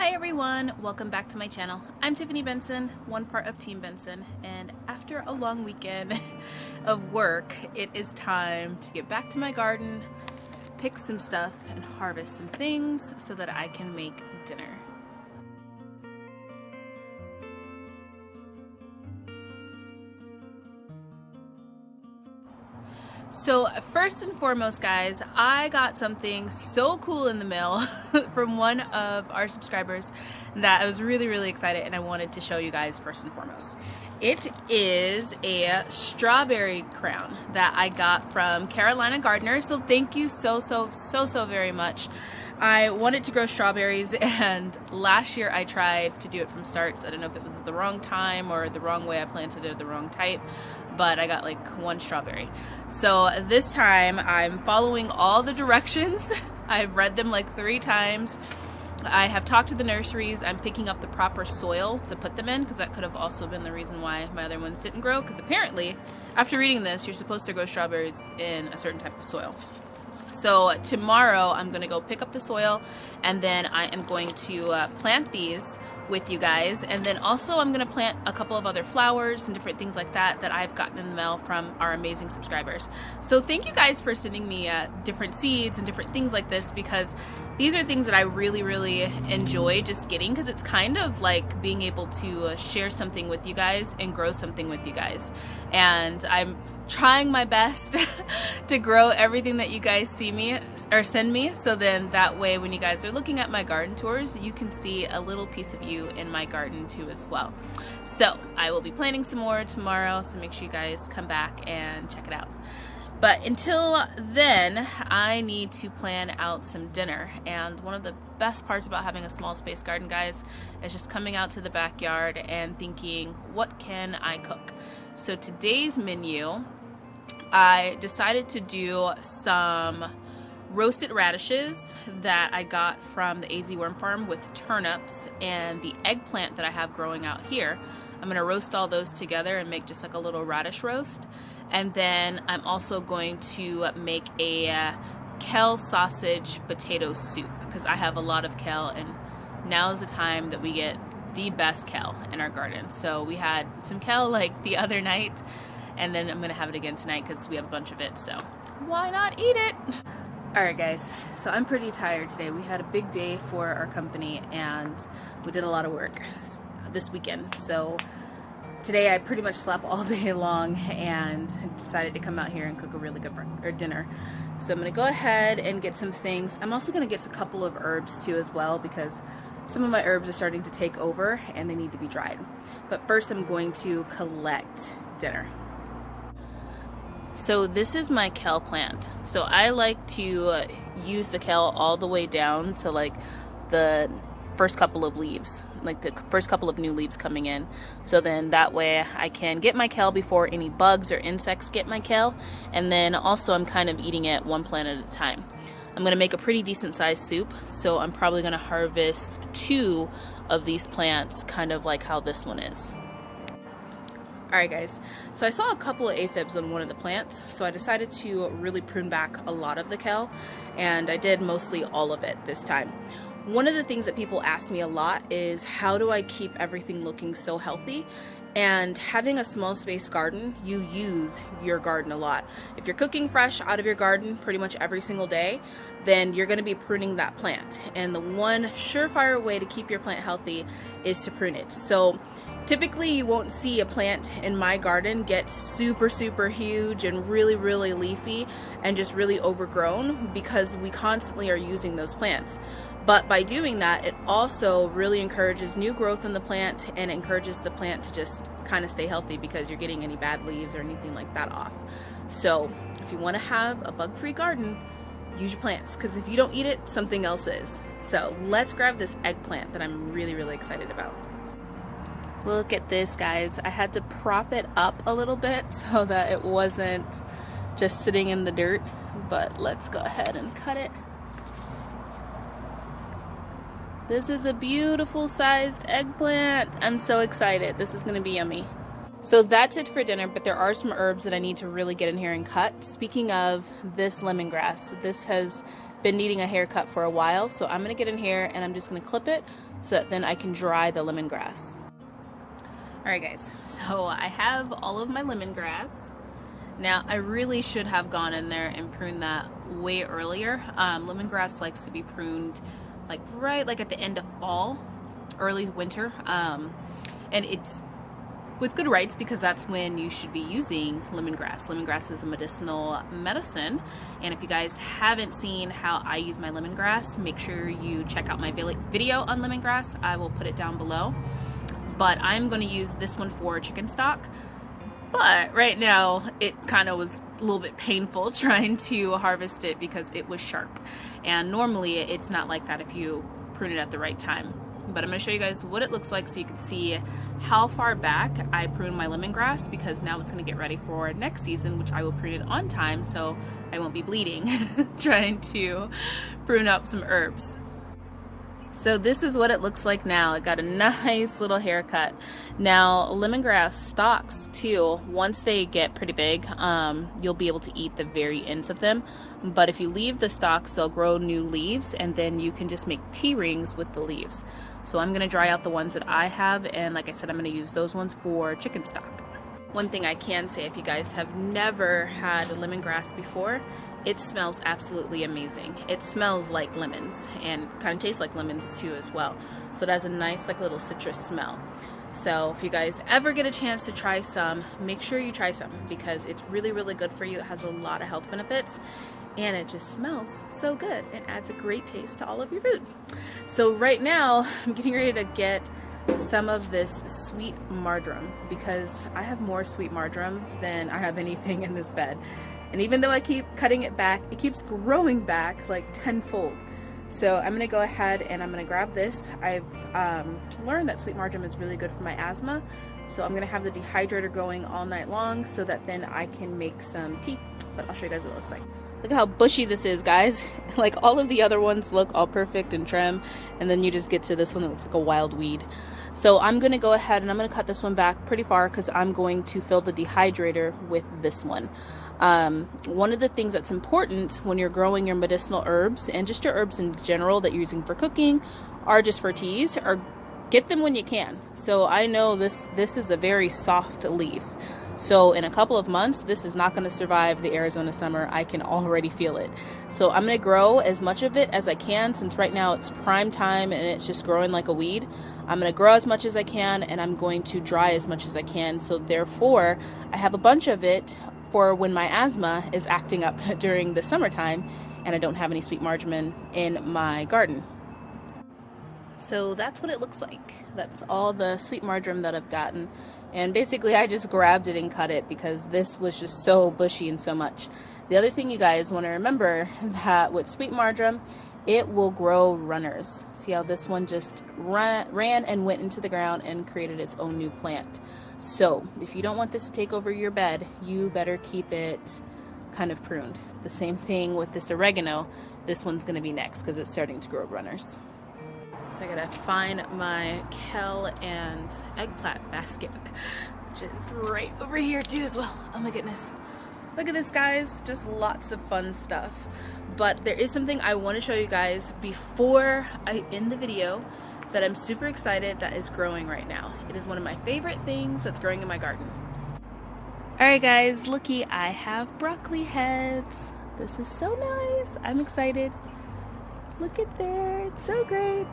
Hi everyone, welcome back to my channel. I'm Tiffany Benson, one part of Team Benson, and after a long weekend of work, it is time to get back to my garden, pick some stuff, and harvest some things so that I can make dinner. So first and foremost, guys, I got something so cool in the mail from one of our subscribers that I was really excited and I wanted to show you guys first and foremost. It is a strawberry crown that I got from Carolina Gardener, so thank you so very much. I wanted to grow strawberries, and last year I tried to do it from starts. I don't know if it was the wrong time or the wrong way I planted it, the wrong type, but I got like one strawberry. So this time I'm following all the directions. I've read them like 3 times. I have talked to the nurseries. I'm picking up the proper soil to put them in, because that could have also been the reason why my other ones didn't grow, because apparently after reading this you're supposed to grow strawberries in a certain type of soil. So tomorrow I'm going to go pick up the soil, and then I am going to plant these with you guys, and then also I'm going to plant a couple of other flowers and different things like that that I've gotten in the mail from our amazing subscribers. So thank you guys for sending me different seeds and different things like this, because these are things that I really enjoy just getting, because it's kind of like being able to share something with you guys and grow something with you guys. And I'm trying my best to grow everything that you guys see me or send me, so then that way when you guys are looking at my garden tours, you can see a little piece of you in my garden too as well. So I will be planting some more tomorrow, so make sure you guys come back and check it out. But until then, I need to plan out some dinner. And one of the best parts about having a small space garden, guys, is just coming out to the backyard and thinking, what can I cook? So today's menu, I decided to do some roasted radishes that I got from the AZ Worm Farm with turnips and the eggplant that I have growing out here. I'm going to roast all those together and make just like a little radish roast. And then I'm also going to make a kale sausage potato soup, because I have a lot of kale, and now is the time that we get the best kale in our garden. So we had some kale like the other night, and then I'm going to have it again tonight because we have a bunch of it, so why not eat it? Alright guys, so I'm pretty tired today. We had a big day for our company and we did a lot of work this weekend. So today I pretty much slept all day long and decided to come out here and cook a really good dinner. So I'm going to go ahead and get some things. I'm also going to get a couple of herbs too as well, because some of my herbs are starting to take over and they need to be dried. But first I'm going to collect dinner. So this is my kale plant. So I like to use the kale all the way down to like the first couple of leaves, like the first couple of new leaves coming in. So then that way I can get my kale before any bugs or insects get my kale. And then also I'm kind of eating it one plant at a time. I'm going to make a pretty decent sized soup, so I'm probably going to harvest 2 of these plants, kind of like how this one is. Alright guys, so I saw a couple of aphids on one of the plants, so I decided to really prune back a lot of the kale, and I did mostly all of it this time. One of the things that people ask me a lot is, how do I keep everything looking so healthy? And having a small space garden, you use your garden a lot. If you're cooking fresh out of your garden pretty much every single day, then you're going to be pruning that plant. And the one surefire way to keep your plant healthy is to prune it. So typically you won't see a plant in my garden get super huge and really leafy and just really overgrown, because we constantly are using those plants. But by doing that, it also really encourages new growth in the plant and encourages the plant to just kind of stay healthy, because you're getting any bad leaves or anything like that off. So if you want to have a bug-free garden, use your plants, because if you don't eat it, something else is. So let's grab this eggplant that I'm really excited about. Look at this, guys. I had to prop it up a little bit so that it wasn't just sitting in the dirt, but let's go ahead and cut it. This is a beautiful sized eggplant. I'm so excited. This is gonna be yummy. So that's it for dinner, but there are some herbs that I need to really get in here and cut. Speaking of this lemongrass, this has been needing a haircut for a while, so I'm gonna get in here and I'm just gonna clip it so that then I can dry the lemongrass. Alright guys, so I have all of my lemongrass. Now I really should have gone in there and pruned that way earlier. Lemongrass likes to be pruned like right like at the end of fall, early winter, and it's with good rights because that's when you should be using lemongrass. Lemongrass is a medicinal medicine, and if you guys haven't seen how I use my lemongrass, make sure you check out my video on lemongrass. I will put it down below. But I'm going to use this one for chicken stock. But right now it kind of was a little bit painful trying to harvest it because it was sharp. And normally it's not like that if you prune it at the right time. But I'm going to show you guys what it looks like so you can see how far back I prune my lemongrass, because now it's going to get ready for next season, which I will prune it on time so I won't be bleeding trying to prune up some herbs. So this is what it looks like now. It got a nice little haircut. Now lemongrass stalks too, once they get pretty big, you'll be able to eat the very ends of them. But if you leave the stalks, they'll grow new leaves, and then you can just make tea rings with the leaves. So I'm gonna dry out the ones that I have, and like I said, I'm gonna use those ones for chicken stock. One thing I can say, if you guys have never had lemongrass before, it smells absolutely amazing. It smells like lemons and kind of tastes like lemons too as well. So it has a nice like little citrus smell. So if you guys ever get a chance to try some, make sure you try some because it's really, really good for you. It has a lot of health benefits and it just smells so good. It adds a great taste to all of your food. So right now I'm getting ready to get some of this sweet marjoram because I have more sweet marjoram than I have anything in this bed. And even though I keep cutting it back, it keeps growing back like tenfold. So I'm gonna go ahead and I'm gonna grab this. I've learned that sweet marjoram is really good for my asthma. So I'm gonna have the dehydrator going all night long so that then I can make some tea. But I'll show you guys what it looks like. Look at how bushy this is, guys. Like all of the other ones look all perfect and trim, and then you just get to this one that looks like a wild weed. So I'm gonna go ahead and I'm gonna cut this one back pretty far because I'm going to fill the dehydrator with this one. One of the things that's important when you're growing your medicinal herbs and just your herbs in general that you're using for cooking or just for teas, or get them when you can. So I know this is a very soft leaf. So in a couple of months, this is not going to survive the Arizona summer. I can already feel it. So I'm going to grow as much of it as I can, since right now it's prime time and it's just growing like a weed. I'm going to grow as much as I can, and I'm going to dry as much as I can. So therefore, I have a bunch of it for when my asthma is acting up during the summertime and I don't have any sweet marjoram in my garden. So that's what it looks like. That's all the sweet marjoram that I've gotten. And basically I just grabbed it and cut it because this was just so bushy and so much. The other thing you guys want to remember that with sweet marjoram, it will grow runners. See how this one just ran and went into the ground and created its own new plant. So if you don't want this to take over your bed, you better keep it kind of pruned. The same thing with this oregano. This one's going to be next because it's starting to grow runners. So I gotta find my kale and eggplant basket, which is right over here too as well. Oh my goodness. Look at this, guys. Just lots of fun stuff. But there is something I want to show you guys before I end the video that I'm super excited that is growing right now. It is one of my favorite things that's growing in my garden. Alright guys, looky, I have broccoli heads. This is so nice. I'm excited. Look at there. It's so great.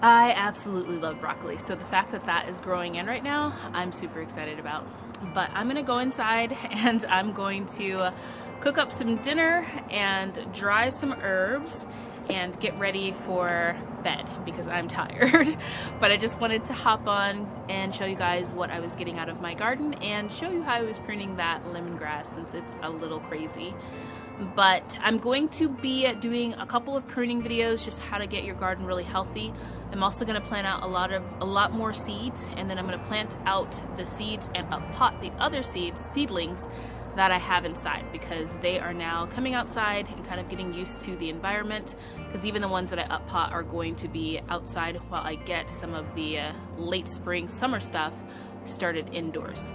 I absolutely love broccoli, so the fact that that is growing in right now, I'm super excited about. But I'm gonna go inside and I'm going to cook up some dinner and dry some herbs and get ready for bed because I'm tired. But I just wanted to hop on and show you guys what I was getting out of my garden and show you how I was pruning that lemongrass since it's a little crazy. But I'm going to be doing a couple of pruning videos, just how to get your garden really healthy. I'm also going to plant out a lot more seeds, and then I'm going to plant out the seeds and pot the other seedlings that I have inside, because they are now coming outside and kind of getting used to the environment, because even the ones that I up pot are going to be outside while I get some of the late spring summer stuff started indoors.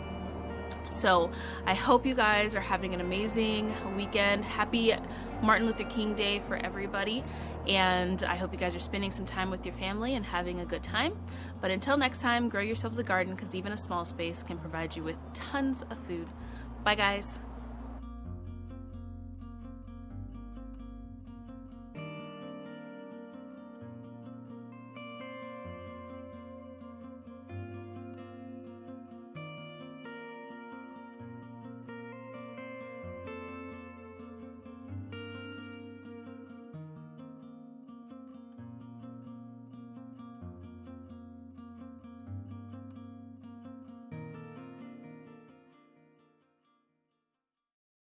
So I hope you guys are having an amazing weekend. Happy Martin Luther King Day for everybody. And I hope you guys are spending some time with your family and having a good time. But until next time, grow yourselves a garden, because even a small space can provide you with tons of food. Bye guys.